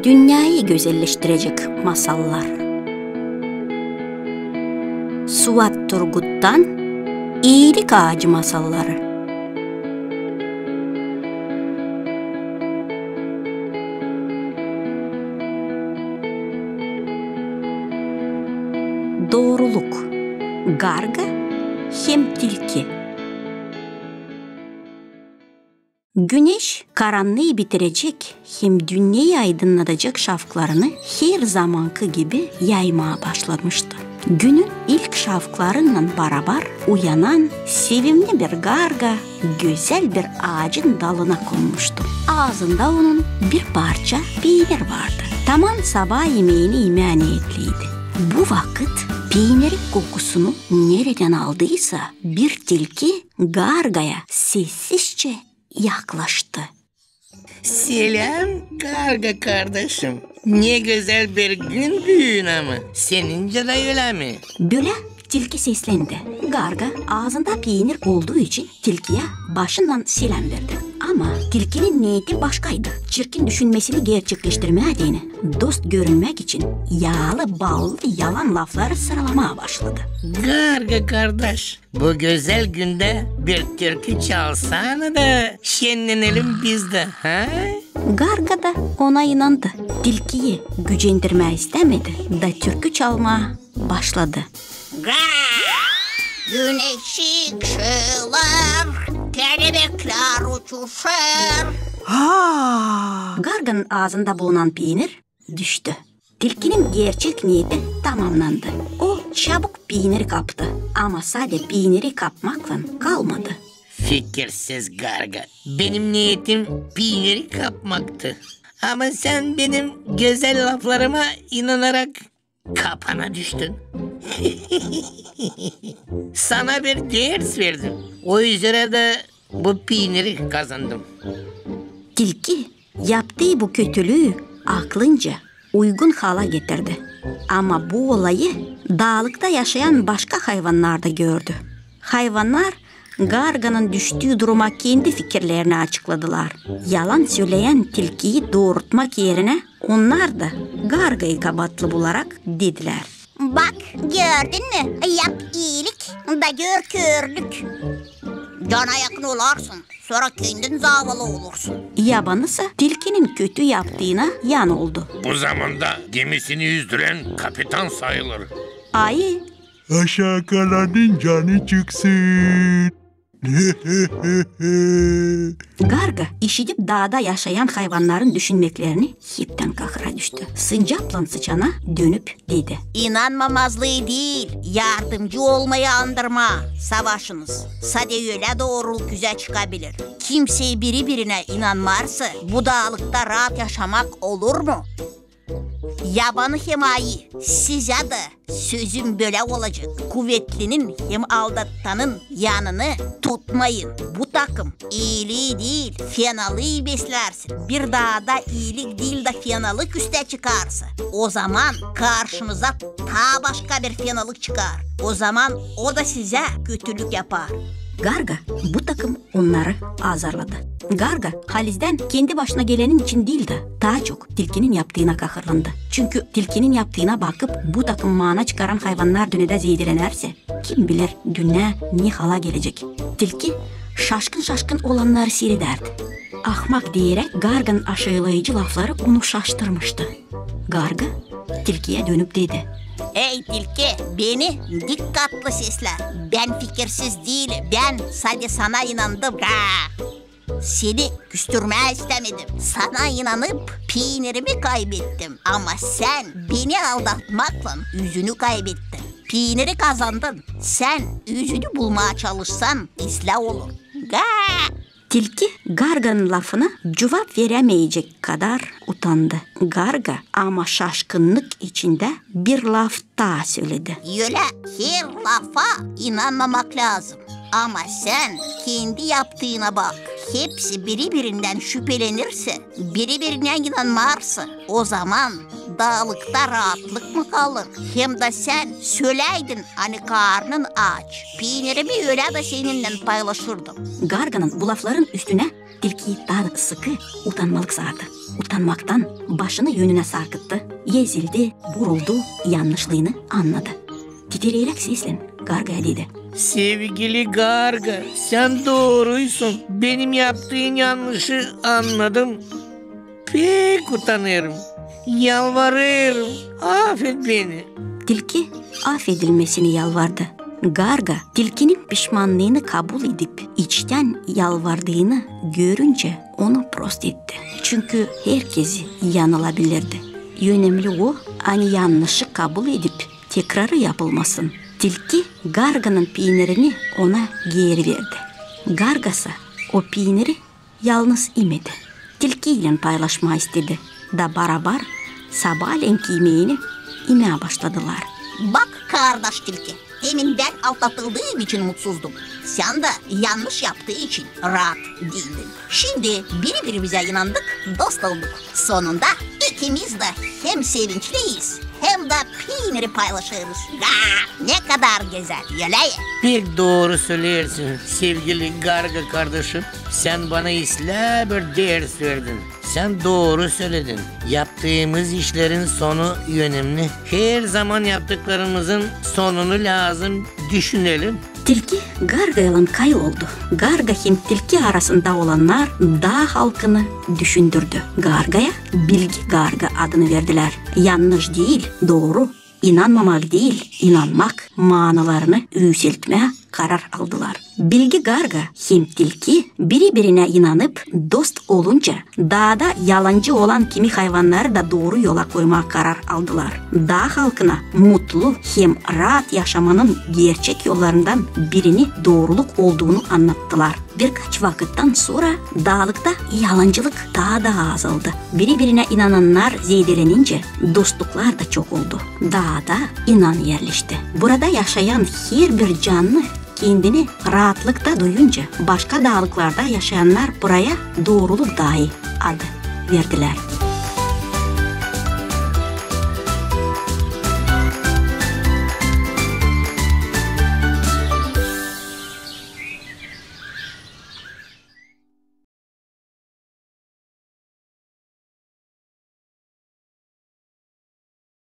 Dünyayı güzelleştirecek masallar. Suat Turgut'tan İyilik Ağacı Masalları. Doğruluk. Garga hem tilki. Güneş karanlığı bitirecek hem dünyayı aydınlatacak şafaklarını her zamankı gibi yaymaya başlamıştı. Günün ilk şafaklarıyla beraber uyanan sevimli bir garga güzel bir ağacın dalına konmuştu. Ağzında onun bir parça peynir vardı. Tamam sabah yemeğini yemeye niyetliydi. Bu vakit peynirin kokusunu nereden aldıysa bir tilki gargaya sessizce yaklaştı. Selam Garga kardeşim. Ne güzel bir gün düğün ama. Senince de öyle mi? Böyle tilki seslendi. Garga ağzında peynir olduğu için tilkiye başından selam verdi. Ama tilkinin niyeti başkaydı. Çirkin düşünmesini gerçekleştirmediğini, dost görünmek için yağlı ballı yalan lafları sıralamaya başladı. Garga kardeş, bu güzel günde bir türkü çalsana da şenlenelim biz de, ha? Garga da ona inandı. Tilkiyi gücendirme istemedi da türkü çalmaya başladı. Güneş ışığlar, kelebekler uçuşur. Garganın ağzında bulunan peynir düştü. Tilkinin gerçek niyeti tamamlandı. O çabuk peyniri kaptı ama sadece peyniri kapmakla kalmadı. Fikirsiz Garga. Benim niyetim peyniri kapmaktı. Ama sen benim güzel laflarıma inanarak kapana düştün. Sana bir ders verdim. O üzere de bu peyniri kazandım. Tilki yaptığı bu kötülüğü aklınca uygun hala getirdi. Ama bu olayı dağlıkta yaşayan başka hayvanlar da gördü. Hayvanlar Garga'nın düştüğü duruma kendi fikirlerini açıkladılar. Yalan söyleyen tilkiyi doğrultmak yerine onlar da Garga'yı kabahatli bularak dediler. Bak gördün mü? Yap iyilik da gör körlük. Cana yakın olarsın, sonra kendin zavallı olursun. Yabanısa tilkinin kötü yaptığına yan oldu. Bu zamanda gemisini yüzdüren kapitan sayılır. Ayı aşağı kalanın canı çıksın. Garga işitip dağda yaşayan hayvanların düşünmeklerini hepten kahıra düştü. Sincapla sıçana dönüp dedi. İnanmamazlığı değil, yardımcı olmayı andırma. Savaşınız. Sadece öyle doğruluk güzel çıkabilir. Kimse birine inanmazsa bu dağlıkta rahat yaşamak olur mu? Yabanı hem ayı, size de sözüm böyle olacak. Kuvvetlinin hem aldattanın yanını tutmayın. Bu takım iyiliği değil, fenalığı beslersin. Bir dağda iyilik değil de fenalık üste çıkarsa, o zaman karşınıza ta başka bir fenalık çıkar. O zaman o da size kötülük yapar. Garga bu takım onları azarladı. Garga Haliz'den kendi başına gelenin için değil de daha çok tilkinin yaptığına kahırlandı. Çünkü tilkinin yaptığına bakıp bu takım mana çıkaran hayvanlar dünyada zeydirenerse kim bilir dünya ne hala gelecek. Tilki şaşkın olanları seyrederdi. Ahmak diyerek Garga'nın aşağılayıcı lafları onu şaştırmıştı. Garga tilkiye dönüp dedi. Ey tilki, beni dikkatli sesler. Ben fikirsiz değilim. Ben sadece sana inandım. Seni küstürmeye istemedim. Sana inanıp peynirimi kaybettim. Ama sen beni aldatmakla yüzünü kaybettin. Peyniri kazandın. Sen yüzünü bulmaya çalışsan ıslah olur. Tilki Garga'nın lafına cevap veremeyecek kadar utandı. Garga ama şaşkınlık içinde bir laf daha söyledi. Öyle her lafa inanmamak lazım. Ama sen kendi yaptığına bak. hepsi biri-birinden şüphelenirse, biri-birine inanmarsa, o zaman dağlıkta rahatlık mı kalır? Hem de sen söyleydin hani karnın aç. Peynirimi öyle de seninle paylaşırdım. Garga'nın bu lafların üstüne tilki daha da sıkı utanmalık sardı. Utanmaktan başını yönüne sarkıttı, ezildi, vuruldu, yanlışlığını anladı. Titreyerek sesle Garga'ya dedi. Sevgili Garga, sen doğruysun. Benim yaptığım yanlışı anladım. Pek utanıyorum. Yalvarırım. Affet beni. Tilki affedilmesini yalvardı. Garga tilkinin pişmanlığını kabul edip içten yalvardığını görünce onu prost etti. Çünkü herkesi yanılabilirdi. Önemli o, hani yanlışı kabul edip tekrarı yapılmasın. Tilki Garga'nın peynirini ona geri verdi. Garga'sa o peyniri yalnız yemedi. Tilkiyle paylaşma istedi. Da beraber sabahleyin yemeğini yemeye başladılar. Bak kardeş tilki, demin ben aldatıldığım için mutsuzdum. Sen de yanlış yaptığı için rahat değildin. Şimdi birbirimize inandık, dost olduk. Sonunda ikimiz de hem sevinçliyiz hem de peyniri paylaşırız. Ne kadar güzel, öyle ya. Pek doğru söylersin sevgili Garga kardeşim. Sen bana isla bir ders verdin. Sen doğru söyledin. Yaptığımız işlerin sonu önemli. Her zaman yaptıklarımızın sonunu lazım düşünelim. Tilki Garga'yla kayboldu. Garga hem tilki arasında olanlar dağ halkını düşündürdü. Garga'ya Bilgi Garga adını verdiler. Yanlış değil, doğru. İnanmamak değil, inanmak manalarını yükseltmeye karar aldılar. Bilgi Garga hem tilki birbirine inanıp dost olunca dağda yalancı olan kimi hayvanları da doğru yola koymaya karar aldılar. Dağ halkına mutlu hem rahat yaşamanın gerçek yollarından birini doğruluk olduğunu anlattılar. Birkaç vakitten sonra dağlıkta yalancılık daha da azaldı. Birbirine inananlar zedelenince dostluklar da çok oldu. Dağda inan yerleşti. Burada yaşayan her bir canlı kendini rahatlıkta duyunca başka dağlıklarda yaşayanlar buraya doğruluk dağı adı verdiler.